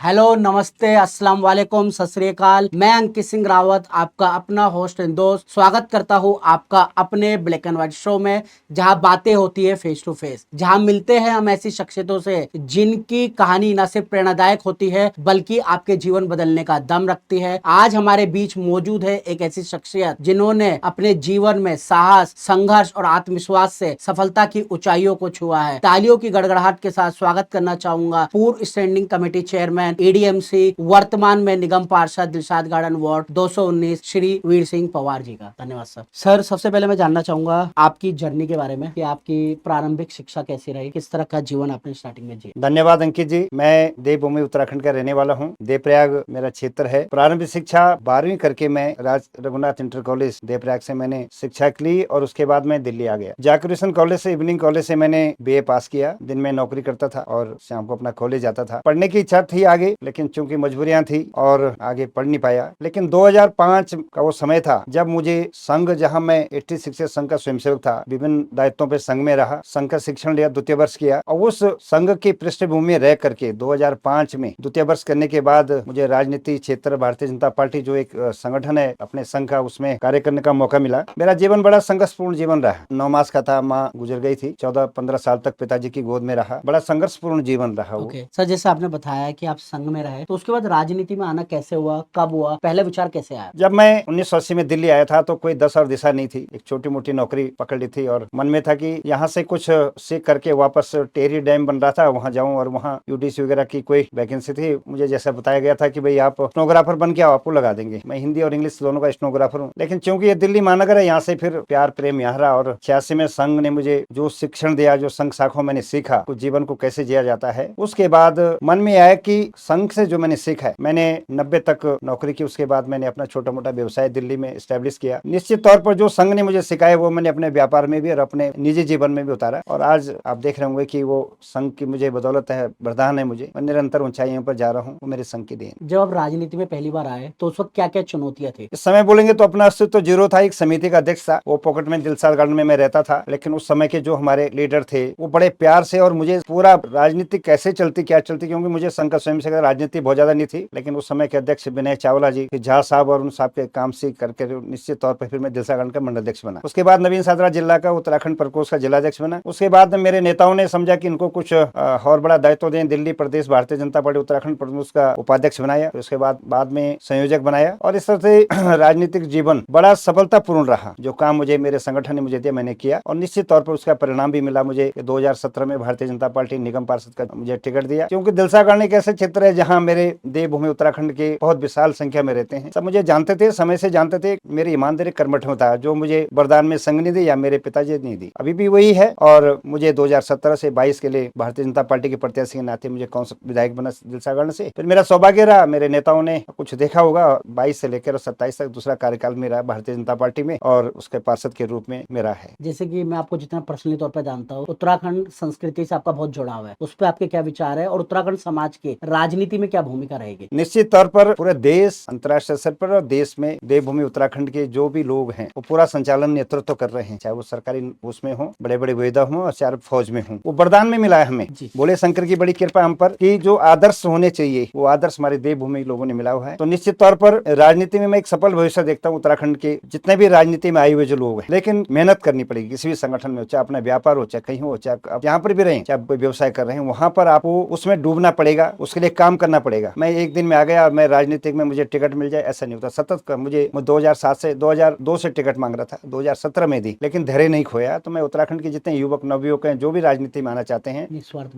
Hello, नमस्ते, अस्सलाम वालेकुम, सत श्री अकाल। मैं अंकित सिंह रावत, आपका अपना होस्ट एंड दोस्त, स्वागत करता हूं आपका अपने ब्लैक एंड व्हाइट शो में, जहां बातें होती है फेस टू फेस, जहां मिलते हैं हम ऐसी शख्सियतों से जिनकी कहानी न सिर्फ प्रेरणादायक होती है बल्कि आपके जीवन बदलने का दम रखती है। आज हमारे बीच मौजूद है एक ऐसी शख्सियत जिन्होंने अपने जीवन में साहस, संघर्ष और आत्मविश्वास से सफलता की ऊंचाइयों को छुआ है। तालियों की गड़गड़ाहट के साथ स्वागत करना चाहूंगा पूर्व स्टैंडिंग कमेटी चेयरमैन एडीएमसी, वर्तमान में निगम पार्षद दिलशाद गार्डन वार्ड 219 श्री वीर सिंह पवार जी का। धन्यवाद सर। सर, सबसे पहले मैं जानना चाहूंगा आपकी जर्नी के बारे में कि आपकी प्रारंभिक शिक्षा कैसी रही, किस तरह का जीवन आपने स्टार्टिंग में जी। धन्यवाद अंकित जी। मैं देवभूमि उत्तराखंड का रहने वाला हूँ। देवप्रयाग मेरा क्षेत्र है। प्रारंभिक शिक्षा 12वीं करके मैं राज रघुनाथ इंटर कॉलेज देवप्रयाग से मैंने शिक्षा ली और उसके बाद मैं दिल्ली आ गया। जाकिर कॉलेज से, इवनिंग कॉलेज से मैंने बीए पास किया। दिन में नौकरी करता था और शाम को अपना कॉलेज जाता था। पढ़ने की इच्छा थी आगे, लेकिन चूंकि मजबूरियां थी और आगे पढ़ नहीं पाया। लेकिन 2005 का वो समय था जब मुझे संघ, जहां मैं 86 संघ का स्वयंसेवक था, विभिन्न दायित्वों पर संघ में रहा, संघ का शिक्षण लिया, द्वितीय वर्ष किया और उस संघ की पृष्ठभूमि में रह करके 2005 में द्वितीय वर्ष करने के बाद मुझे राजनीति क्षेत्र भारतीय जनता पार्टी जो एक संगठन है अपने संघ का, उसमें कार्य करने का मौका मिला। मेरा जीवन बड़ा संघर्षपूर्ण जीवन रहा। 9 मास का था, माँ गुजर गई थी। 14-15 साल तक पिताजी की गोद में रहा। बड़ा संघर्षपूर्ण जीवन रहा वो। सर, जैसे आपने बताया कि आप संघ में रहे, तो उसके बाद राजनीति में आना कैसे हुआ, कब हुआ, पहले विचार कैसे आया? जब मैं 1980 में दिल्ली आया था तो कोई दशा और दिशा नहीं थी। एक छोटी मोटी नौकरी पकड़ ली थी और मन में था कि यहाँ से कुछ सीख करके वापस टेहरी डैम बन रहा था, वहाँ जाऊँ और वहाँ यूडीसी वगैरह की कोई वैकेंसी थी। मुझे जैसा बताया गया था कि भाई आप स्टेनोग्राफर बन के आओ, आपको लगा देंगे। मैं हिंदी और इंग्लिश दोनों का स्टेनोग्राफर हूँ। लेकिन चूंकि ये दिल्ली महानगर है, यहाँ से फिर प्यार प्रेम यहाँ रहा और 86 में संघ ने मुझे जो शिक्षण दिया, जो संघ शाखाओं मैंने सीखा, कुछ जीवन को कैसे जिया जाता है, उसके बाद मन में आया कि संघ से जो मैंने सीखा है, मैंने 90 तक नौकरी की। उसके बाद मैंने अपना छोटा मोटा व्यवसाय दिल्ली में स्टैब्लिश किया। निश्चित तौर पर जो संघ ने मुझे सिखाया वो मैंने अपने व्यापार में भी और अपने निजी जीवन में भी उतारा और आज आप देख रहे होंगे कि वो संघ की मुझे बदौलत है, वरदान है मुझे। मैं निरंतर ऊंचाइयों पर जा रहा हूँ, वो मेरे संघ की देन। जब आप राजनीति में पहली बार आए तो उस वक्त क्या क्या चुनौतियां थी? इस समय बोलेंगे तो अपना अस्तित्व तो जीरो था। एक समिति का अध्यक्ष था, वो पॉकेट में दिलशाद गार्डन में मैं रहता था। लेकिन उस समय के जो हमारे लीडर थे वो बड़े प्यार से, और मुझे पूरा राजनीति कैसे चलती, क्या चलती, क्योंकि मुझे संघ का स्वयं से राजनीति बहुत ज्यादा नहीं थी। लेकिन उस समय के अध्यक्ष विनय चावला जी, झा साहब और उन साहब के काम से करके निश्चित तौर पर फिर मैं दिलशाद गार्डन का मंडल अध्यक्ष बना। उसके बाद नवीन सादरा जिला का उत्तराखंड प्रकोष्ठ का जिलाध्यक्ष बना। उसके बाद मेरे नेताओं ने समझा कि इनको कुछ और बड़ा दायित्व दें, दिल्ली प्रदेश भारतीय जनता पार्टी उत्तराखंड प्रदेश का उपाध्यक्ष बनाया। उसके बाद में संयोजक बनाया और इस तरह से राजनीतिक जीवन बड़ा सफलतापूर्ण रहा। जो काम मुझे मेरे संगठन ने मुझे दिया मैंने किया और निश्चित तौर पर उसका परिणाम भी मिला मुझे। 2017 में भारतीय जनता पार्टी निगम पार्षद का मुझे टिकट दिया, क्योंकि दिलशाद गार्डन एक ऐसे क्षेत्र है जहाँ मेरे देवभूमि उत्तराखंड के बहुत विशाल संख्या में रहते हैं। सब मुझे जानते थे, समय से जानते थे। मेरी ईमानदारी कर्मठ में था, जो मुझे वरदान में संघ ने दी या मेरे पिताजी ने दी, अभी भी वही है। और मुझे 2017 से 22 के लिए भारतीय जनता पार्टी के प्रत्याशी के नाते मुझे कौन सा विधायक बना दिलशाद गार्डन से। फिर मेरा सौभाग्य रहा, मेरे नेताओं ने कुछ देखा होगा, 22 से लेकर 27 तक दूसरा कार्यकाल मेरा भारतीय जनता पार्टी में और उसके पार्षद के रूप में मेरा है। जैसे कि मैं आपको जितना पर्सनली तौर पर जानता हूँ, उत्तराखंड संस्कृति से आपका बहुत जुड़ाव है, उस पर आपके क्या विचार है और उत्तराखंड समाज के राजनीति में क्या भूमिका रहेगी? निश्चित तौर पर पूरे देश, अंतर्राष्ट्रीय स्तर पर और देश में देवभूमि उत्तराखंड के जो भी लोग हैं वो पूरा संचालन नेतृत्व कर रहे हैं, चाहे वो सरकारी उसमें हो, बड़े बड़े वेदा हो और चाहे फौज में हो। वो वरदान में मिला है हमें। बोले शंकर की बड़ी कृपा हम पर कि जो आदर्श होने चाहिए वो आदर्श हमारे देवभूमि लोगों ने मिला हुआ है। तो निश्चित तौर पर राजनीति में मैं एक सफल भविष्य देखता हूँ उत्तराखंड के जितने भी राजनीति में आए हुए जो लोग हैं। लेकिन मेहनत करनी पड़ेगी किसी भी संगठन में, चाहे अपना व्यापार हो, चाहे कहीं हो, चाहे आप यहाँ पर भी रहें, चाहे कोई व्यवसाय कर रहे हैं, वहां पर आपको उसमें डूबना पड़ेगा, उसके लिए काम करना पड़ेगा। मैं एक दिन में आ गया और मैं राजनीतिक में मुझे टिकट मिल जाए ऐसा नहीं होता। सतत मुझे 2007 से 2002 से टिकट मांग रहा था, 2017 में दी, लेकिन धैर्य नहीं खोया। तो मैं उत्तराखंड के जितने युवक नवयुवक हैं जो भी राजनीति में आना चाहते हैं,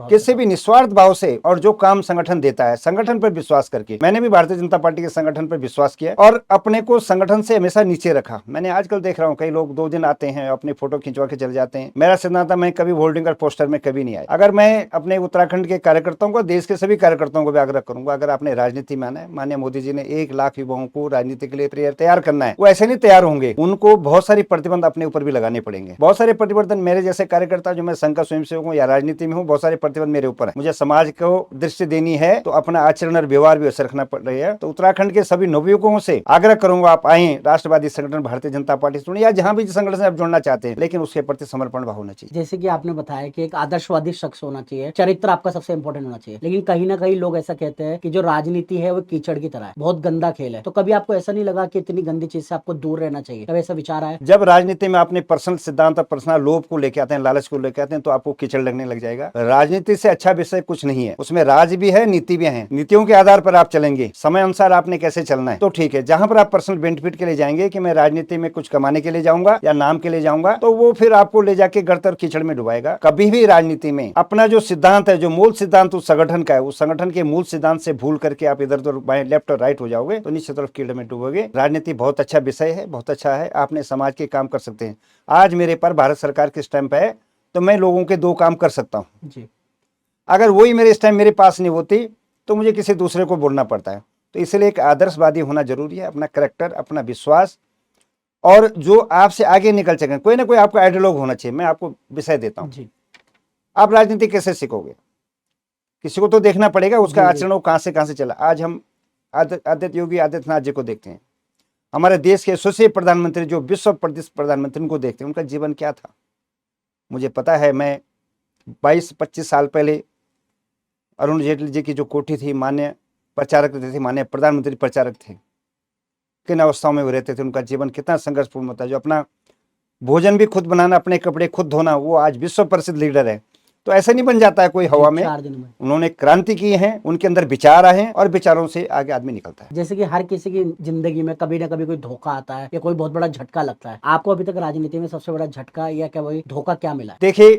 किसी भी निस्वार्थ भाव से और जो काम संगठन देता है संगठन पर विश्वास करके, मैंने भी भारतीय जनता पार्टी के संगठन पर विश्वास किया और अपने को संगठन से हमेशा नीचे रखा। मैंने आजकल देख रहा हूँ कई लोग 2 दिन आते हैं, अपनी फोटो खिंचवा के चले जाते हैं। मेरा सिद्धांत मैं कभी होल्डिंग और पोस्टर में कभी नहीं आया। अगर मैं अपने उत्तराखंड के कार्यकर्ताओं को, देश के सभी कार्यकर्ताओं को भी आग्रह करूंगा, अगर आपने राजनीति में आना है, माननीय मोदी जी ने 1 लाख युवाओं को राजनीति के लिए तैयार करना है, वो ऐसे नहीं तैयार होंगे। उनको बहुत सारी प्रतिबंध अपने ऊपर भी लगाने पड़ेंगे। बहुत सारे प्रतिबंध मेरे जैसे कार्यकर्ता, जो मैं संघ का स्वयंसेवक हूँ या राजनीति में हूँ, बहुत सारे प्रतिबंध मेरे ऊपर है। मुझे समाज को दृष्टि देनी है तो अपना आचरण और व्यवहार भी वैसे रखना पड़ रही है। तो उत्तराखंड के सभी नवयुवकों से आग्रह करूंगा, आप आए राष्ट्रवादी संगठन भारतीय जनता पार्टी से या जहां भी संगठन से आप जुड़ना चाहते हैं, लेकिन उसके प्रति समर्पण भाव होना चाहिए। जैसे कि आपने बताया कि एक आदर्शवादी शख्स होना चाहिए, चरित्र आपका सबसे इंपॉर्टेंट होना चाहिए, लेकिन कहीं ना कहीं लोग लोग ऐसा कहते हैं कि जो राजनीति है वो कीचड़ की तरह है, बहुत गंदा खेल है। तो कभी आपको ऐसा नहीं लगा कि इतनी गंदी चीज से आपको दूर रहना चाहिए? कभी ऐसा विचार आया? जब राजनीति में अपने पर्सनल सिद्धांत और पर्सनल लोभ को लेके आते हैं, लालच को लेके आते हैं, तो आपको कीचड़ लगने लग जाएगा। राजनीति से अच्छा विषय कुछ नहीं है, उसमें राज भी है, नीति भी है। नीतियों के आधार पर आप चलेंगे, समय अनुसार आपने कैसे चलना है तो ठीक है। जहां पर आप पर्सनल बेनिफिट के लिए जाएंगे कि मैं राजनीति में कुछ कमाने के लिए जाऊंगा या नाम के लिए जाऊंगा, तो वो फिर आपको ले जाके गर्त और कीचड़ में डुबाएगा। कभी भी राजनीति में अपना जो सिद्धांत है, जो मूल सिद्धांत उस संगठन का है, उस संगठन के मूल सिद्धांत से भूल करके आप इधर उधर बाएं लेफ्ट और राइट हो जाओगे तो निश्चित रूप कीड़े में डूबोगे। राजनीति बहुत अच्छा विषय है, बहुत अच्छा है, आपने समाज के काम कर सकते हैं। आज मेरे पर भारत सरकार की स्टैंप है तो मैं लोगों के 2 काम कर सकता हूं जी। अगर वही मेरे स्टैंप मेरे पास नहीं होती तो मुझे किसी दूसरे को बोलना पड़ता है। तो इसलिए एक आदर्शवादी होना जरूरी है, अपना कैरेक्टर, अपना विश्वास, और जो आपसे आगे निकल सके। कोई ना कोई आपका आइडियोलॉग होना चाहिए। मैं आपको विषय देता हूं, आप राजनीति कैसे सीखोगे? किसी को तो देखना पड़ेगा, उसका आचरण वो कहां से चला। आज हम आदित्य योगी आदित्यनाथ जी को देखते हैं, हमारे देश के यशस्वी प्रधानमंत्री, जो विश्व प्रतिष्ठित प्रधानमंत्री को देखते हैं, उनका जीवन क्या था मुझे पता है। मैं 22-25 साल पहले अरुण जेटली जी की जो कोठी थी, मान्य प्रचारक थे, मान्य प्रधानमंत्री प्रचारक थे, किन अवस्थाओं में वो रहते थे, उनका जीवन कितना संघर्षपूर्ण होता है। जो अपना भोजन भी खुद बनाना, अपने कपड़े खुद धोना, वो आज विश्व प्रसिद्ध लीडर है। तो ऐसा नहीं बन जाता है कोई हवा में। उन्होंने क्रांति की है, उनके अंदर विचार आए हैं और विचारों से आगे आदमी निकलता है। जैसे कि हर किसी की जिंदगी में कभी ना कभी कोई धोखा आता है या कोई बहुत बड़ा झटका लगता है। आपको अभी तक राजनीति में सबसे बड़ा झटका या क्या वही धोखा क्या मिला? देखिए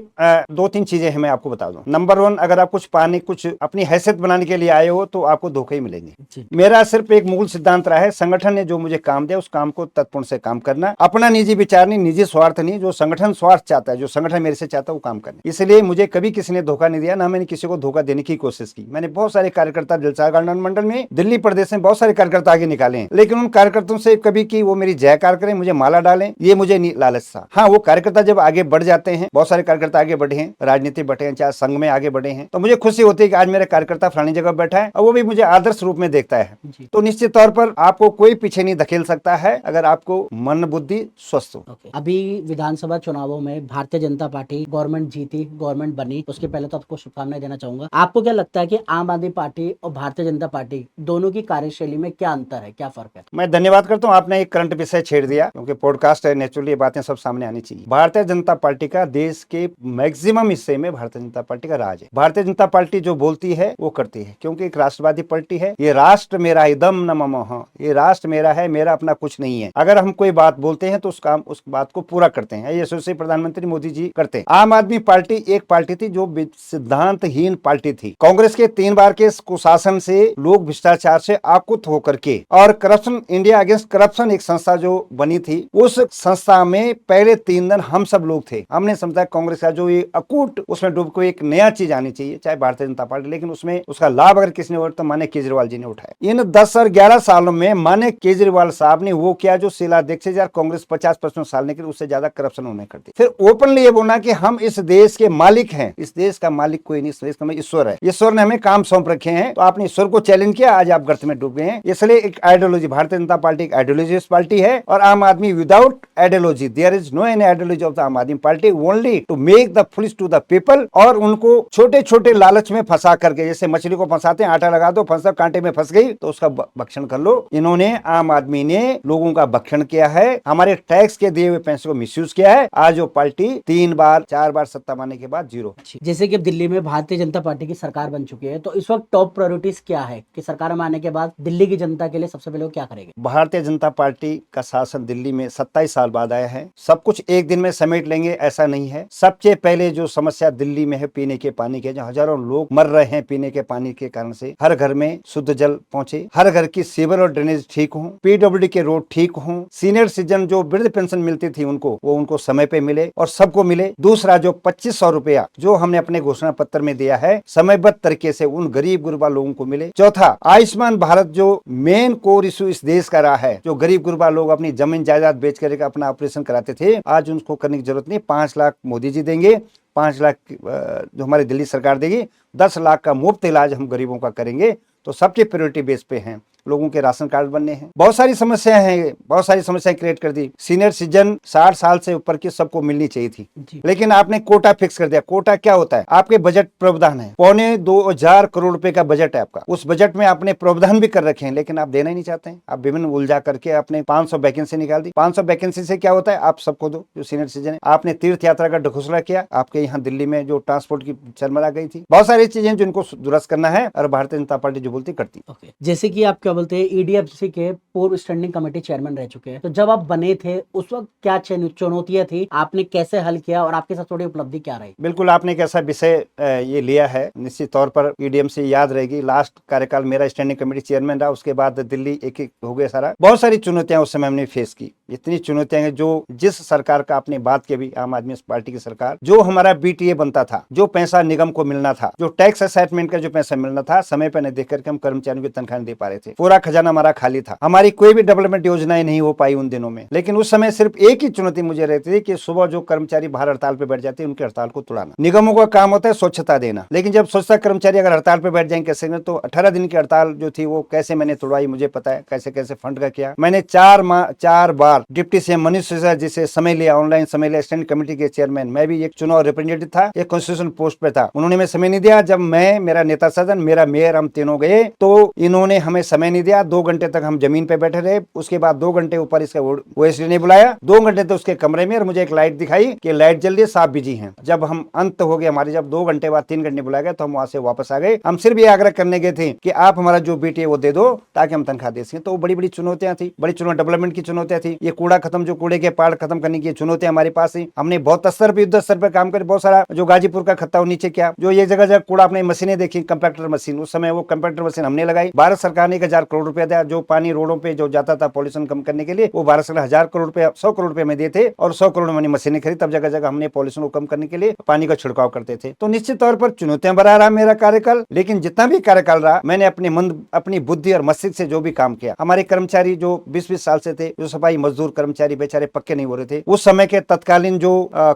2-3 चीजें हैं, मैं आपको बता दूं। नंबर 1, अगर आप कुछ पाने, कुछ अपनी हैसियत बनाने के लिए आए हो तो आपको धोखे ही मिलेंगे। मेरा सिर्फ एक मूल सिद्धांत रहा है, संगठन ने जो मुझे काम दिया उस काम को तत्पूर्ण से काम करना, अपना निजी विचार नहीं, निजी स्वार्थ नहीं। जो संगठन स्वार्थ चाहता है, जो संगठन मेरे से चाहता है वो काम करना। इसलिए मुझे कभी किसी ने धोखा दिया, ना मैंने किसी को धोखा देने की कोशिश की। मैंने बहुत सारे कार्यकर्ता जलसा गार्डन मंडल में, दिल्ली प्रदेश में बहुत सारे कार्यकर्ता आगे निकाले हैं, लेकिन उन कार्यकर्ताओं से कभी कि वो मेरी जयकार करें, मुझे माला डालें, ये मुझे लालच था। हाँ, वो कार्यकर्ता जब आगे बढ़ जाते हैं, बहुत सारे कार्यकर्ता आगे बढ़े हैं, राजनीति बढ़े हैं, चाहे संघ में आगे बढ़े हैं, तो मुझे खुशी होती है कि आज मेरा कार्यकर्ता फलानी जगह बैठा है और वो भी मुझे आदर्श रूप में देखता है। तो निश्चित तौर पर आपको कोई पीछे नहीं धकेल सकता है अगर आपको मन बुद्धि स्वस्थ हो। अभी विधानसभा चुनावों में भारतीय जनता पार्टी गवर्नमेंट जीती, गवर्नमेंट बनी, उसके पहले तो आपको शुभकामनाएं देना चाहूंगा। आपको क्या लगता है कि आम आदमी पार्टी और भारतीय जनता पार्टी दोनों की कार्यशैली में क्या अंतर है, क्या फर्क है? मैं धन्यवाद करता हूं, आपने एक करंट विषय छेड़ दिया, क्योंकि पॉडकास्ट है, नेचुरली ये बातें सब सामने आनी चाहिए। भारतीय जनता पार्टी का देश के मैक्सिमम हिस्से में भारतीय जनता पार्टी का राज है। भारतीय जनता पार्टी जो बोलती है वो करती है, क्योंकि एक राष्ट्रवादी पार्टी है। ये राष्ट्र मेरा इदम न मम, ये राष्ट्र मेरा है, मेरा अपना कुछ नहीं है। अगर हम कोई बात बोलते हैं तो उस बात को पूरा करते हैं। ये यशस्वी प्रधानमंत्री मोदी जी करते हैं। आम आदमी पार्टी एक पार्टी थी जो सिद्धांतहीन पार्टी थी। कांग्रेस के 3 बार के कुशासन से, लोग भ्रष्टाचार से आकुत होकर के, और करप्शन, इंडिया अगेंस्ट करप्शन एक संस्था जो बनी थी, उस संस्था में पहले 3 दिन हम सब लोग थे। हमने समझा कांग्रेस का जो ये अकूट, उसमें डूब को एक नया चीज आनी चाहिए, चाहे भारतीय जनता पार्टी, लेकिन उसमें उसका लाभ अगर किसने उठाया तो माने केजरीवाल जी ने उठाया। इन 10 और 11 सालों में माने केजरीवाल साहब ने वो किया जो शीला दीक्षित यार कांग्रेस 50-55 साल ने, उससे ज्यादा करप्शन उन्होंने कर दी। फिर ओपनली ये बोलना कि हम इस देश के मालिक हैं। इस देश का मालिक कोई नहीं, इस देश का ईश्वर है। ईश्वर ने हमें काम सौंप रखे हैं, तो आपने ईश्वर को चैलेंज किया, आज आप गर्त में डूब गए हैं। इसलिए एक आइडियोलॉजी, भारतीय जनता पार्टी एक आइडियोलॉजिस्ट पार्टी है, और Aam Aadmi without ideology, there is no any ideology of the Aam Aadmi party, only to make the foolish to the people, और उनको छोटे छोटे लालच में फंसा करके, जैसे मछली को फंसाते हैं, आटा लगा दो, फंसा, कांटे में फंस गई तो उसका भक्षण कर लो। इन्होंने, आम आदमी ने लोगों का भक्षण किया है, हमारे टैक्स के दिए हुए पैसे को मिसयूज किया है। आज वो पार्टी 3 बार 4 बार सत्ता पाने के बाद जीरो। जैसे कि दिल्ली में भारतीय जनता पार्टी की सरकार बन चुकी है, तो इस वक्त टॉप प्रायोरिटीज क्या है कि सरकार में आने के बाद दिल्ली की जनता के लिए सबसे पहले वो क्या करेंगे? भारतीय जनता पार्टी का शासन दिल्ली में 27 साल बाद आया है। सब कुछ एक दिन में समेट लेंगे ऐसा नहीं है। सबसे पहले जो समस्या दिल्ली में है पीने के पानी के, जो हजारों लोग मर रहे हैं पीने के पानी के कारण से, हर घर में शुद्ध जल पहुंचे, हर घर की सीवर और ड्रेनेज ठीक हो, पीडब्ल्यूडी के रोड ठीक हो, सीनियर सिटीजन जो वृद्ध पेंशन मिलती थी उनको, वो उनको समय पे मिले और सबको मिले। दूसरा, जो 2500 रुपया जो हमने अपने घोषणा पत्र में दिया है, समयबद्ध तरीके से उन गरीब गुरबा लोगों को मिले। चौथा, आयुष्मान भारत जो मेन कोर इशू इस देश का रहा है, जो गरीब गुरबा लोग अपनी जमीन जायदाद बेच कर अपना ऑपरेशन कराते थे, आज उनको करने की जरूरत नहीं। 5 लाख मोदी जी देंगे, 5 लाख जो हमारी दिल्ली सरकार देगी, 10 लाख का मुफ्त इलाज हम गरीबों का करेंगे। तो सबके प्रायोरिटी बेस पे हैं। लोगों के राशन कार्ड बनने हैं, बहुत सारी समस्याएं हैं, बहुत सारी समस्याएं क्रिएट कर दी। सीनियर सिटीजन 60 साल से ऊपर की सबको मिलनी चाहिए थी, लेकिन आपने कोटा फिक्स कर दिया। कोटा क्या होता है? आपके बजट प्रावधान है, 2.25 करोड़ रुपए का बजट है आपका, उस बजट में आपने प्रावधान भी कर रखे हैं, लेकिन आप देना ही नहीं चाहते हैं। आप विभिन्न उलझा करके आपने 500 वैकेंसी निकाल दी। 500 वैकेंसी से क्या होता है? आप सबको दो जो सीनियर सिटीजन है। आपने तीर्थ यात्रा का ढकोसला किया, आपके यहाँ दिल्ली में जो ट्रांसपोर्ट की चरमरा गई थी। बहुत सारी चीजें जिनको दुरुस्त करना है, और भारतीय जनता पार्टी जो बोलती करती। जैसे कि आप क्या बोलते हैं, ईडीएफसी के पूर्व स्टैंडिंग कमेटी चेयरमैन रह चुके हैं, तो जब आप बने थे उस वक्त क्या चुनौतियां थी, आपने कैसे हल किया और आपके साथ थोड़ी उपलब्धि क्या रही? बिल्कुल, आपने एक ऐसा विषय ये लिया है, निश्चित तौर पर ईडीएम से याद रहेगी। लास्ट कार्यकाल मेरा स्टैंडिंग कमेटी चेयरमैन रहा, उसके बाद दिल्ली एक एक हो गया सारा। बहुत सारी चुनौतियां उस समय हमने फेस की, इतनी चुनौतियां हैं जो जिस सरकार का आपने बात की भी, आम आदमी पार्टी की सरकार, जो हमारा बीटीए बनता था, जो पैसा निगम को मिलना था, जो टैक्स असेसमेंट का जो पैसा मिलना था, समय पर नहीं देख करके हम कर्मचारियों की तनख्वाह नहीं दे पा रहे थे। पूरा खजाना हमारा खाली था, हमारी कोई भी डेवलपमेंट योजनाएं नहीं हो पाई उन दिनों में। लेकिन उस समय सिर्फ एक ही चुनौती मुझे रहती थी कि सुबह जो कर्मचारी बाहर हड़ताल पे बैठ जाते हैं, उनके हड़ताल को तोड़ाना। निगमों का काम होता है स्वच्छता देना, लेकिन जब स्वच्छता कर्मचारी अगर हड़ताल पे बैठ जाएंगे कैसे, तो 18 दिन की हड़ताल जो थी वो कैसे मैंने तोड़वाई मुझे पता है, कैसे कैसे फंड का किया मैंने। 4 बार डिप्टी सीएम मनीष सिसोदिया जी से समय लिया, ऑनलाइन समय लिया। स्टैंडिंग कमेटी के चेयरमैन, मैं भी एक चुनाव रिप्रेजेंटेटिव था, एक कॉन्स्टिट्यूशन पोस्ट पे था, उन्होंने हमें समय नहीं दिया। जब मैं, मेरा नेता सदन, मेरा मेयर, हम तीनों गए तो इन्होंने हमें समय नहीं दिया। 2 घंटे तक हम जमीन पे बैठे रहे, उसके बाद 2 घंटे ऊपर इसका ओएसडी ने बुलाया, 2 घंटे तो उसके कमरे में, और मुझे एक लाइट दिखाई कि लाइट जल रही है, साहब बिजी हैं। जब हम अंत हो गए हमारे, जब 2 घंटे बाद 3 घंटे बुलाया गया, तो हम वहां से वापस आ गए। हम सिर्फ ये आग्रह करने गए थे कि आप हमारा जो बीटीए वो दे दो ताकि हम तनख्वाह दे सकें। तो बड़ी बड़ी चुनौतियां थी, बड़ी डेवलपमेंट की चुनौतियां थी। ये कूड़ा खत्म, जो कूड़े के पहाड़ खत्म करने की चुनौतियां हमारे पास थी। हमने बहुत स्तर पर, युद्ध स्तर पर काम कर, बहुत सारा जो गाजीपुर का खत्ता वो नीचे किया, जो ये जगह जगह कूड़ा, आपने मशीनें देखी, कंपैक्टर मशीन, उस समय वो कंपैक्टर मशीन हमने लगाई। भारत सरकार ने 1000 करोड़ रुपया दिया, जो पानी रोडों पे जो जाता था पॉल्यूशन कम करने के लिए, वो भारत सरकार 1000 करोड़ रुपया, 100 करोड़ रुपए में दिए थे, और 100 करोड़ मैंने मशीनें खरीद। तब जगह जगह हमने पॉल्यूशन को कम करने के लिए पानी का छिड़काव करते थे। तो निश्चित तौर पर चुनौतियां बना रहा मेरा कार्यकाल, लेकिन जितना भी कार्यकाल रहा, मैंने अपने मन, अपनी बुद्धि और मस्तिष्क से जो भी काम किया। हमारे कर्मचारी जो 20-20 साल से थे, जो सफाई मजदूर कर्मचारी बेचारे पक्के नहीं हो रहे थे, उस समय के तत्कालीन जो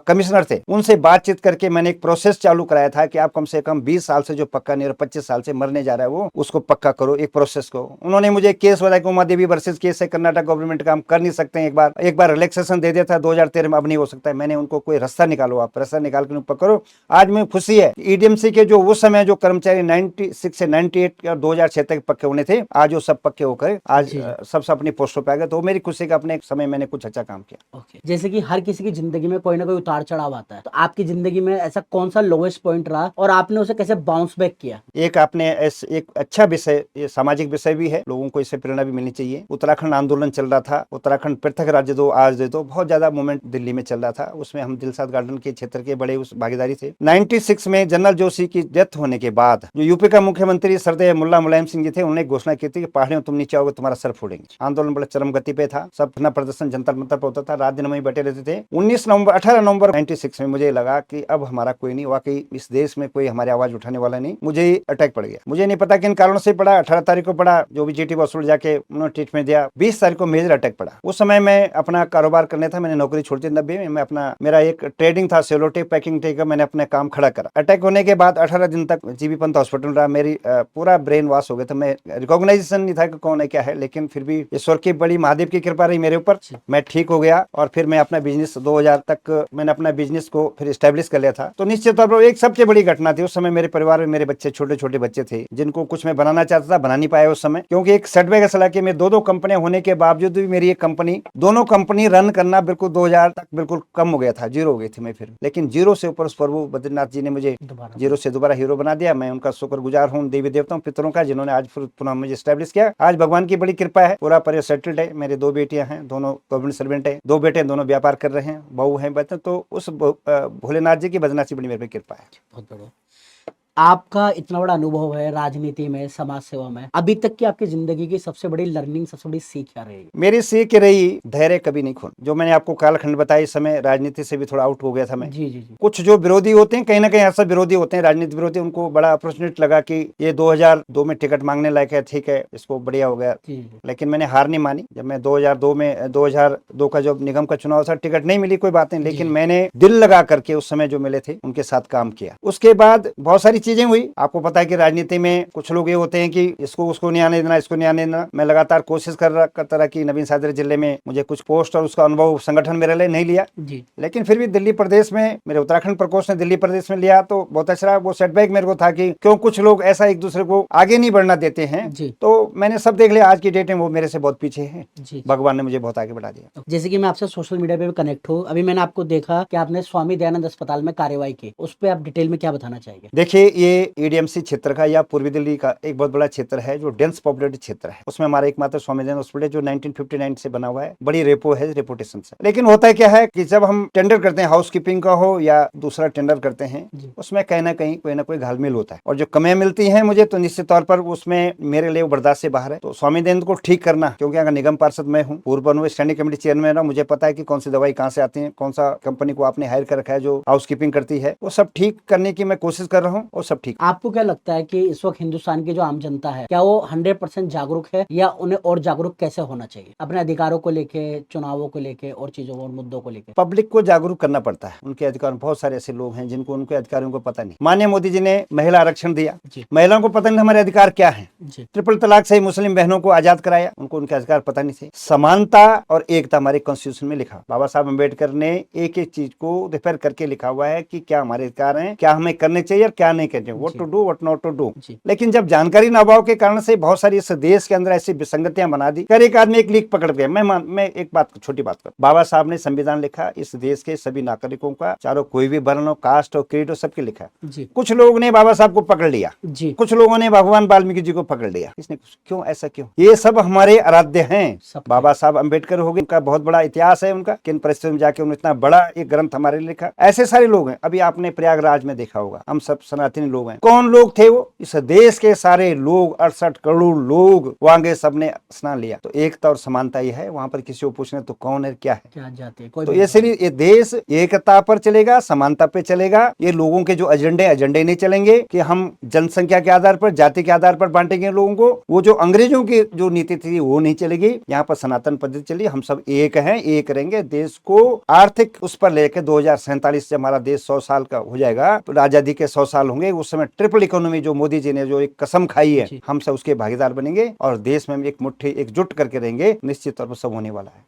कमिश्नर थे, उनसे बातचीत करके मैंने एक प्रोसेस चालू कराया था कि आप कम से कम 20 साल से जो पक्का नहीं, 25 साल से मरने जा रहा है वो, उसको पक्का करो, एक प्रोसेस को। उन्होंने मुझे केस बताया कि उमादेवी वर्सेस केस है, कर्नाटक गवर्नमेंट काम कर नहीं सकते हैं, एक बार रिलैक्सेशन दे दिया था 2013 में, अब नहीं हो सकता है। मैंने उनको कोई रास्ता निकालो, आप रास्ता निकाल के ऊपर करो। आज मैं खुशी है, ईडीएमसी के जो उस समय जो कर्मचारी 96 से 98 और 2006 तक पक्के होने थे, आज वो सब पक्के होकर आज सब अपनी पोस्टों पे आ गए। तो मेरी खुशी का अपने समय मैंने कुछ अच्छा काम किया। जैसे कि हर किसी की जिंदगी में कोई ना कोई उतार चढ़ाव आता है, तो आपकी जिंदगी में ऐसा कौन सा लोएस्ट पॉइंट रहा और आपने उसे कैसे बाउंस बैक किया? एक आपने एक अच्छा विषय, ये सामाजिक विषय भी है, लोगों को इससे प्रेरणा भी मिलनी चाहिए। उत्तराखंड आंदोलन चल रहा था, उत्तराखंड पृथक राज्य दो आज दे दो, बहुत ज्यादा मूवमेंट दिल्ली में चल रहा था। उसमें हम दिलशाद गार्डन के क्षेत्र के बड़े उस भागीदारी थे। 96 में जनरल जोशी की डेथ होने के बाद जो यूपी का मुख्यमंत्री सरदेव मुल्ला मुलायम सिंह जी थे, उन्होंने घोषणा की थी कि पहाड़ियों में तुम नीचे आओगे तुम्हारा सर फोड़ेंगे। आंदोलन बड़े चरम गति पे था, सब अपना प्रदर्शन जंतर मंतर पर होता था, रात दिन में बैठे रहते थे। 18 नवंबर 96 में मुझे लगा कि अब हमारा कोई नहीं, वाकई इस देश में कोई हमारी आवाज उठाने वाला नहीं। मुझे अटैक पड़ गया, मुझे नहीं पता किन कारणों से पड़ा। 18 तारीख को पड़ा, जो भी जीटी वसूल जाके उन्होंने ट्रीटमेंट दिया। 20 तारीख को मेजर अटैक पड़ा। उस समय मैं अपना कारोबार करने था, मैंने नौकरी छोड़ दी 90 में। मैं अपना, मेरा एक ट्रेडिंग था, सेलोटेप पैकिंग टेक, मैंने अपना काम खड़ा करा। अटैक होने के बाद 18 दिन तक जीबी पंत हॉस्पिटल रहा। मेरी पूरा ब्रेन वॉश हो गया था, मैं रिकॉग्नाइजेशन नहीं था कि कौन है क्या है, लेकिन फिर भी ईश्वर की बड़ी, महादेव की कृपा रही मेरे ऊपर, मैं ठीक हो गया। और फिर मैं अपना बिजनेस 2000 तक मैंने अपना बिजनेस को फिर स्टैब्लिश कर लिया था। तो निश्चित तौर पर एक सबसे बड़ी घटना थी। उस समय मेरे परिवार में मेरे बच्चे, छोटे छोटे बच्चे थे, जिनको कुछ मैं बनाना चाहता था, बना नहीं पाया उस समय, क्योंकि एक सेटबैक ऐसा कि मैं 2 कंपनियां होने के बावजूद भी मेरी एक कंपनी, दोनों कंपनी रन करना बिल्कुल 2000 तक बिल्कुल कम हो गया था, जीरो हो गई थी मैं फिर। लेकिन जीरो से ऊपर उस प्रभु बद्रीनाथ जी ने मुझे जीरो से दोबारा हीरो बना दिया। मैं उनका शुक्रगुजार हूँ, देवी देवताओं पितरों का, जिन्होंने आज फिर पुनः मुझे स्टैब्लिश किया। आज भगवान की बड़ी कृपा है, पूरा परिवार सेटल्ड है। मेरे 2 बेटियां हैं, दोनों गवर्नमेंट सर्वेंट है, 2 बेटे, दोनों व्यापार कर रहे हैं, बहू है बच्चे। तो उस भोलेनाथ जी की बदनाची बड़ी मेरे पे कृपा है। बहुत बढ़िया। आपका इतना बड़ा अनुभव है राजनीति में, समाज सेवा में, अभी तक की आपकी जिंदगी की सबसे बड़ी लर्निंग, सबसे बड़ी सीख क्या रहेगी? मेरी सीख रही धैर्य कभी नहीं खोना। जो मैंने आपको कालखंड बताया, इस समय राजनीति से भी थोड़ा आउट हो गया था मैं। जी। कुछ जो विरोधी होते हैं, कहीं ना कहीं ऐसा विरोधी होते हैं, राजनीति विरोधी, उनको बड़ा अपॉर्चुनिटी लगा कि ये 2002 में टिकट मांगने लायक है, ठीक है, इसको बढ़िया हो गया। लेकिन मैंने हार नहीं मानी। जब मैं 2002 का जब निगम का चुनाव था, टिकट नहीं मिली, कोई बात नहीं, लेकिन मैंने दिल लगा करके उस समय जो मिले थे उनके साथ काम किया। उसके बाद बहुत सारी चीजें हुई। आपको पता है कि राजनीति में कुछ लोग ये होते हैं कि इसको उसको नहीं आने देना, इसको नहीं आने देना। मैं लगातार कोशिश करता रहा कि नवीन सागर जिले में मुझे कुछ पोस्ट और उसका अनुभव संगठन मेरे लिए नहीं लिया जी। लेकिन फिर भी दिल्ली प्रदेश में मेरे उत्तराखंड प्रकोष्ठ ने दिल्ली प्रदेश में लिया तो बहुत अच्छा। वो सेटबैक मेरे को था कि क्यों कुछ लोग ऐसा एक दूसरे को आगे नहीं बढ़ना देते हैं। जी। तो मैंने सब देख लिया, आज की डेट में वो मेरे से बहुत पीछे हैं। जी। भगवान ने मुझे बहुत आगे बढ़ा दिया। जैसे कि मैं आपसे सोशल मीडिया पे भी कनेक्ट हूँ, अभी मैंने आपको देखा कि आपने स्वामी दयानंद अस्पताल में कार्रवाई की, उस पर आप डिटेल में क्या बताना चाहेंगे? देखिए, ये एडीएमसी क्षेत्र का या पूर्वी दिल्ली का एक बहुत बड़ा क्षेत्र है जो डेंस पॉपुलेटेड क्षेत्र है। उसमें हमारा एकमात्र स्वामी दयानंद हॉस्पिटल जो 1959 से बना हुआ है, बड़ी रेपो है रेपुटेशन से। लेकिन होता क्या है कि जब हम टेंडर करते हैं, हाउसकीपिंग का हो या दूसरा टेंडर करते हैं, उसमें कहीं ना कहीं कोई ना कोई घालमेल होता है और जो कमियां मिलती हैं मुझे, तो निश्चित तौर पर उसमें मेरे लिए वो बर्दाश्त से बाहर है। तो स्वामी दयानंद को ठीक करना, क्योंकि अगर निगम पार्षद मैं हूँ, पूर्व स्टैंडिंग कमेटी चेयरमैन रहा, मुझे पता है कि कौन सी दवाई कहाँ से आती है, कौन सा कंपनी को आपने हायर कर रखा है जो हाउसकीपिंग करती है, वो सब ठीक करने की मैं कोशिश कर रहा हूँ और सब ठीक। आपको क्या लगता है कि इस वक्त हिंदुस्तान की जो आम जनता है, क्या वो 100% जागरूक है या उन्हें और जागरूक कैसे होना चाहिए अपने अधिकारों को लेके, चुनावों को लेके और चीजों और मुद्दों को लेके? पब्लिक को जागरूक करना पड़ता है उनके अधिकार। बहुत सारे ऐसे लोग हैं जिनको उनके अधिकारों को पता नहीं। माननीय मोदी जी ने महिला आरक्षण दिया, महिलाओं को पता नहीं हमारे अधिकार क्या है। ट्रिपल तलाक से मुस्लिम बहनों को आजाद कराया, उनको उनके अधिकार पता नहीं थे। समानता और एकता हमारे कॉन्स्टिट्यूशन में लिखा, बाबा साहब अम्बेडकर ने एक एक चीज को रिफर करके लिखा हुआ है कि क्या हमारे अधिकार हैं, क्या हमें करने चाहिए और क्या नहीं करने चाहिए, what to do what not to do. लेकिन जब जानकारी न अभाव के कारण से बहुत सारी इस देश के अंदर ऐसी विसंगतियां बना दी। कर एक आदमी एक लीक पकड़ गया। मैं एक बात, छोटी बात कर, बाबा साहब ने संविधान लिखा, इस देश के सभी नागरिकों का, चारों कोई भी वर्ण हो, कास्ट हो, क्रीड हो, सबके लिखा है। कुछ लोगों ने बाबा साहब को पकड़ लिया, कुछ लोगों ने भगवान वाल्मीकि जी को पकड़ लिया। इसने क्यों, ऐसा क्यों? ये सब हमारे आराध्य हैं। बाबा साहब अम्बेडकर हो गए, उनका बहुत बड़ा इतिहास है, उनका किन परिस्थितियों में जाके उन्होंने इतना बड़ा एक ग्रंथ हमारे लिए लिखा। ऐसे सारे लोग हैं। अभी आपने प्रयागराज में देखा होगा, हम सब सनातनी लोग हैं। कौन लोग थे वो? इस देश के सारे लोग, 68 करोड़ लोग वहां गए, सबने स्नान लिया। तो एकता और समानता ही है। वहां पर किसी को पूछना तो कौन है, क्या है, क्या जाते हैं, तो ये देश एकता पर चलेगा, समानता पे चलेगा। ये लोगों के जो एजेंडे नहीं चलेंगे कि हम जनसंख्या के आधार पर, जाति के आधार पर बांटेंगे लोगों को। वो जो अंग्रेजों की जो नीति थी वो नहीं चलेगी। यहाँ पर सनातन पद्धति चली। हम सब एक हैं, एक रहेंगे। देश को आर्थिक उस पर लेकर 2047 से हमारा देश 100 साल का हो जाएगा, तो आजादी के 100 साल होंगे। उस समय ट्रिपल इकोनॉमी जो मोदी जी ने जो एक कसम खाई है, हम सब उसके भागीदार बनेंगे और देश में हम एक मुट्ठी एकजुट करके रहेंगे। निश्चित तौर पर सब होने वाला है।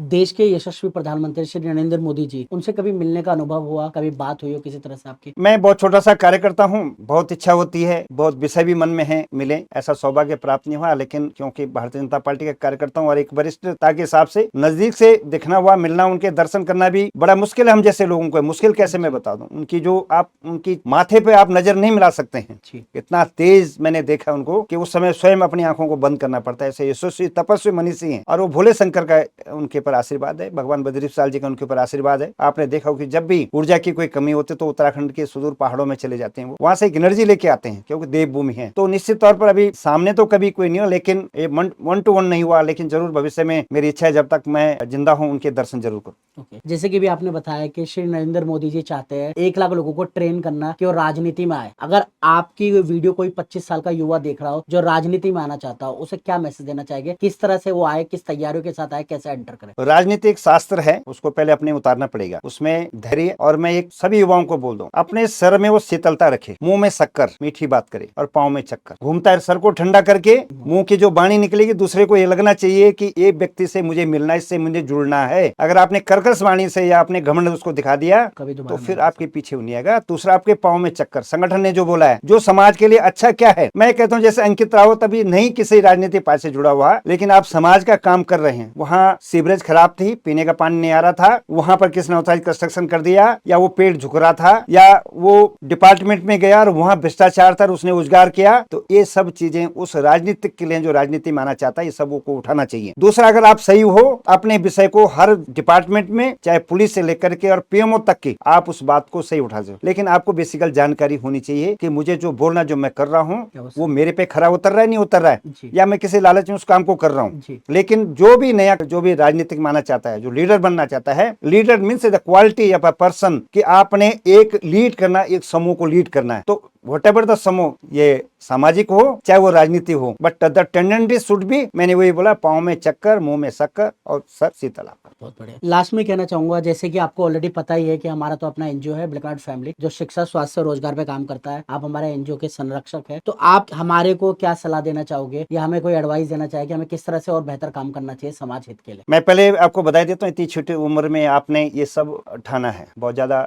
देश के यशस्वी प्रधानमंत्री श्री नरेंद्र मोदी जी, उनसे कभी मिलने का अनुभव हुआ, कभी बात हुई हो किसी तरह से आपकी? मैं बहुत छोटा सा कार्यकर्ता हूँ, बहुत इच्छा होती है, बहुत विषय भी मन में है मिले, ऐसा सौभाग्य प्राप्त नहीं हुआ। लेकिन क्योंकि भारतीय जनता पार्टी का कार्यकर्ता हूँ और एक वरिष्ठता के हिसाब से नजदीक से दिखना हुआ, मिलना, उनके दर्शन करना भी बड़ा मुश्किल है हम जैसे लोगों को। मुश्किल कैसे मैं बता दूं, उनकी जो आप उनकी माथे पे आप नजर नहीं मिला सकते हैं, इतना तेज मैंने देखा उनको कि उस समय स्वयं अपनी आंखों को बंद करना पड़ता है। ऐसे यशस्वी तपस्वी मनीषी हैं और वो भोले शंकर का उनके पर आशीर्वाद है, भगवान बद्रीपाल जी का उनके ऊपर आशीर्वाद है। आपने देखा हो कि जब भी ऊर्जा की कोई कमी होती है तो उत्तराखंड के सुदूर पहाड़ों में चले जाते हैं, वो वहां से एक एनर्जी लेके आते हैं क्योंकि देवभूमि है। तो निश्चित तौर पर अभी सामने तो कभी कोई नहीं हुआ, लेकिन 1-to-1 नहीं हुआ, लेकिन जरूर भविष्य में मेरी इच्छा है जब तक मैं जिंदा हूँ उनके दर्शन जरूर करूँ। जैसे कि भी आपने बताया कि श्री नरेंद्र मोदी जी चाहते हैं 1 लाख लोगों को ट्रेन करना कि वो राजनीति में आए। अगर आपकी वीडियो कोई 25 साल का युवा देख रहा हो जो राजनीति में आना चाहता हो, उसे क्या मैसेज देना चाहेंगे? किस तरह से वो आए, किस तैयारियों के साथ आए, कैसे एंटर करे? राजनीति एक शास्त्र है, उसको पहले अपने उतारना पड़ेगा, उसमें धैर्य। और मैं एक सभी युवाओं को बोल दूं, अपने सर में वो शीतलता रखे, मुंह में शक्कर, मीठी बात करे और पाँव में चक्कर। घूमता है, सर को ठंडा करके मुंह की जो वाणी निकलेगी दूसरे को ये लगना चाहिए कि ये व्यक्ति से मुझे मिलना, इससे मुझे जुड़ना है। अगर आपने कर्कश वाणी से या अपने घमंड उसको दिखा दिया तो फिर आपके पीछे नहीं आएगा। दूसरा, आपके पाँव में चक्कर। संगठन ने जो बोला है, जो समाज के लिए अच्छा क्या है, मैं कहता हूँ जैसे अंकित रावत अभी नहीं किसी राजनीतिक पार्टी से जुड़ा हुआ, लेकिन आप समाज का काम कर रहे हैं। वहाँ सीवरेज खराब थी, पीने का पानी नहीं आ रहा था, वहां पर किसने ऑथराइज कंस्ट्रक्शन कर दिया, या वो पेड़ झुक रहा था, या वो डिपार्टमेंट में गया और वहां भ्रष्टाचार था, उसने उजगार किया। तो ये सब चीजें उस राजनीतिक के लिए जो राजनीति माना चाहता है, ये सब को उठाना चाहिए। दूसरा, अगर आप सही हो अपने विषय को हर डिपार्टमेंट में, चाहे पुलिस से लेकर के और पीएमओ तक की, आप उस बात को सही उठा दो। लेकिन आपको बेसिकल जानकारी होनी चाहिए कि मुझे जो बोलना, जो मैं कर रहा हूँ, वो मेरे पे खरा उतर रहा है, नहीं उतर रहा है, या मैं किसी लालच में उस काम को कर रहा हूँ। लेकिन जो भी नया, जो भी राजनीतिक माना चाहता है, जो लीडर बनना चाहता है, leader means the quality of a person, कि आपने एक लीड करना, एक समूह को लीड करना है। तो व्हाटएवर द समूह, ये सामाजिक हो चाहे वो राजनीति हो, but the tendency should be, मैंने वही बोला, पाँव में चक्कर, मुंह में शक्कर और सर शीतला। बहुत बढ़िया। लास्ट में कहना चाहूंगा, जैसे कि आपको ऑलरेडी पता ही है कि हमारा तो अपना एनजीओ है ब्लैक एंड फैमिली, जो शिक्षा, स्वास्थ्य और रोजगार पे काम करता है। आप हमारे एनजीओ के संरक्षक है, तो आप हमारे को क्या सलाह देना चाहोगे या हमें कोई एडवाइस देना चाहेंगे, हमें किस तरह से और बेहतर काम करना चाहिए समाज हित के लिए? मैं पहले आपको बधाई देता हूँ, इतनी छोटी उम्र में आपने ये सब ठाना है। बहुत ज्यादा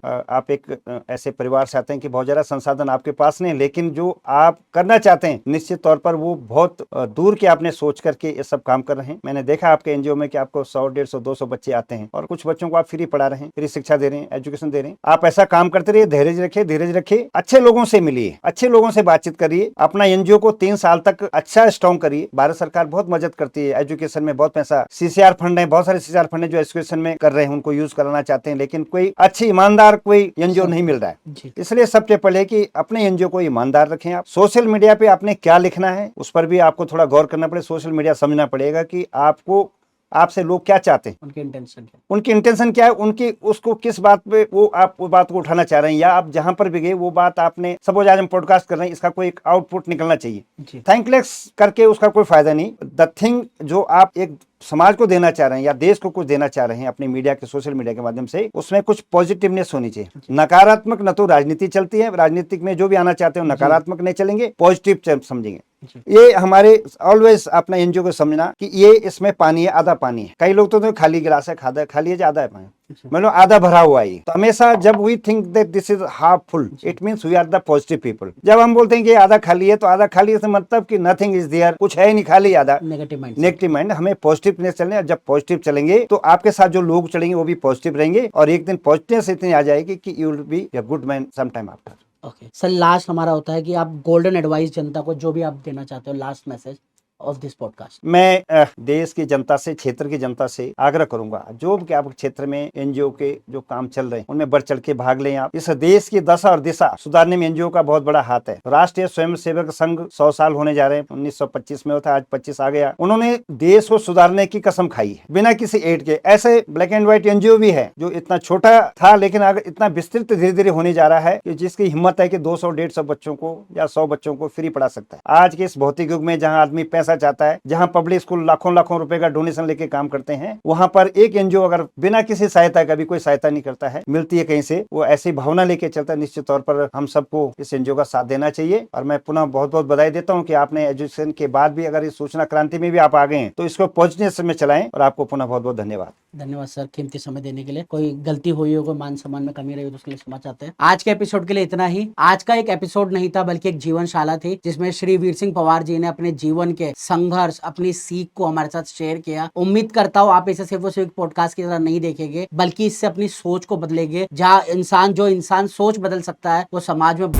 आप एक ऐसे परिवार से आते हैं कि बहुत ज्यादा संसाधन आपके पास नहीं, लेकिन जो आप करना चाहते हैं निश्चित तौर पर वो बहुत दूर के आपने सोच करके ये सब काम कर रहे हैं। मैंने देखा आपके एनजीओ में कि आपको 100, 150, 200 बच्चे आते हैं और कुछ बच्चों को आप फ्री पढ़ा रहे हैं, फ्री शिक्षा दे रहे हैं, एजुकेशन दे रहे हैं। आप ऐसा काम करते रहिए, धीरज रखिए, अच्छे लोगों से मिलिए, अच्छे लोगों से बातचीत करिए, अपना एनजीओ को 3 साल तक अच्छा स्ट्रॉन्ग करिए। भारत सरकार बहुत मदद करती है एजुकेशन में, बहुत पैसा, सीसीआर फंड है, बहुत सारे सीसीआर फंड है जो एजुकेशन में कर रहे हैं, उनको यूज कराना चाहते हैं, लेकिन कोई अच्छी ईमानदार कोई एनजीओ नहीं मिल रहा है। इसलिए सबसे पहले कि अपने एनजीओ को ईमानदार रखें। आप सोशल मीडिया पे आपने क्या लिखना है उस पर भी आपको थोड़ा गौर करना पड़ेगा। सोशल मीडिया समझना पड़ेगा कि आपको, आपसे लोग क्या चाहते हैं, उनकी इंटेंशन क्या है, उनकी उसको किस बात पे वो आप वो बात को उठाना चाह रहे हैं, या आप जहां पर भी गए वो बात आपने, सपोज आज हम पॉडकास्ट कर रहे हैं, इसका कोई एक आउटपुट निकलना चाहिए। थैंकलेस करके उसका कोई फायदा नहीं। द थिंग जो आप एक समाज को देना चाह रहे हैं या देश को कुछ देना चाह रहे हैं अपने मीडिया के, सोशल मीडिया के माध्यम से, उसमें कुछ पॉजिटिवनेस होनी चाहिए। नकारात्मक न तो राजनीति चलती है, राजनीतिक में जो भी आना चाहते हो नकारात्मक नहीं चलेंगे, पॉजिटिव समझेंगे। ये हमारे ऑलवेज अपना एनजीओ को समझना कि ये इसमें पानी है, आधा पानी है। कई लोग तो खाली गिलास है, खाली है, आधा है पानी, मतलब आधा भरा हुआ है। तो हमेशा जब we think that this is half full, it means we are the positive people. जब हम बोलते हैं कि आधा खाली है, तो आधा खाली है मतलब कि नथिंग इज देयर, कुछ है नहीं, खाली आधा, नेगेटिव माइंड। हमें पॉजिटिवनेस चलने, जब पॉजिटिव चलेंगे तो आपके साथ जो लोग चलेंगे वो भी पॉजिटिव रहेंगे, और एक दिन पॉजिटिवनेस इतनी आ जाएगी कि you will be a good man some time after. Okay sir, last हमारा होता है कि आप गोल्डन एडवाइस जनता को जो भी आप देना चाहते हो, last message of this podcast. मैं देश की जनता से, क्षेत्र की जनता से आग्रह करूंगा, जो भी आपके क्षेत्र में एनजीओ के जो काम चल रहे हैं उनमें बढ़ चढ़ के भाग लें। आप इस देश की दशा और दिशा सुधारने में एनजीओ का बहुत बड़ा हाथ है। राष्ट्रीय स्वयंसेवक संघ 100 साल होने जा रहे हैं, 1925 में होता, आज 25 आ गया। उन्होंने देश को सुधारने की कसम खाई है बिना किसी एड के। ऐसे ब्लैक एंड व्हाइट एनजीओ भी है जो इतना छोटा था लेकिन अगर इतना विस्तृत धीरे धीरे होने जा रहा है कि जिसकी हिम्मत है कि 200, 150 बच्चों को या 100 बच्चों को फ्री पढ़ा सकता है। आज के इस भौतिक युग में जहाँ आदमी पैसा चाहता है, जहां पब्लिक स्कूल लाखों रुपए का डोनेशन लेके काम करते हैं, वहां पर एक एनजीओ अगर बिना किसी सहायता का भी, कोई सहायता नहीं करता है, मिलती है कहीं से, वो ऐसी भावना लेके चलता है, निश्चित तौर पर हम सबको इस एनजीओ का साथ देना चाहिए। और मैं पुनः बहुत बहुत बधाई देता हूं कि आपने एजुकेशन के बाद भी अगर इस सूचना क्रांति में भी आप आ गए हैं तो इसको पॉजिटिव में चलाएं, और आपको पुनः बहुत बहुत धन्यवाद। धन्यवाद सर, कीमती समय देने के लिए। कोई गलती हुई हो, कोई मान सम्मान में कमी रही हो तो उसके लिए क्षमा चाहते हैं। आज के एपिसोड के लिए इतना ही। आज का एक एपिसोड नहीं था बल्कि एक जीवनशाला थी, जिसमें श्री वीर सिंह पवार जी ने अपने जीवन के संघर्ष, अपनी सीख को हमारे साथ शेयर किया। उम्मीद करता हूँ आप इसे सिर्फ और सिर्फ पॉडकास्ट की तरह नहीं देखेंगे, बल्कि इससे अपनी सोच को बदलेंगे। जहाँ इंसान, जो इंसान सोच बदल सकता है, वो समाज में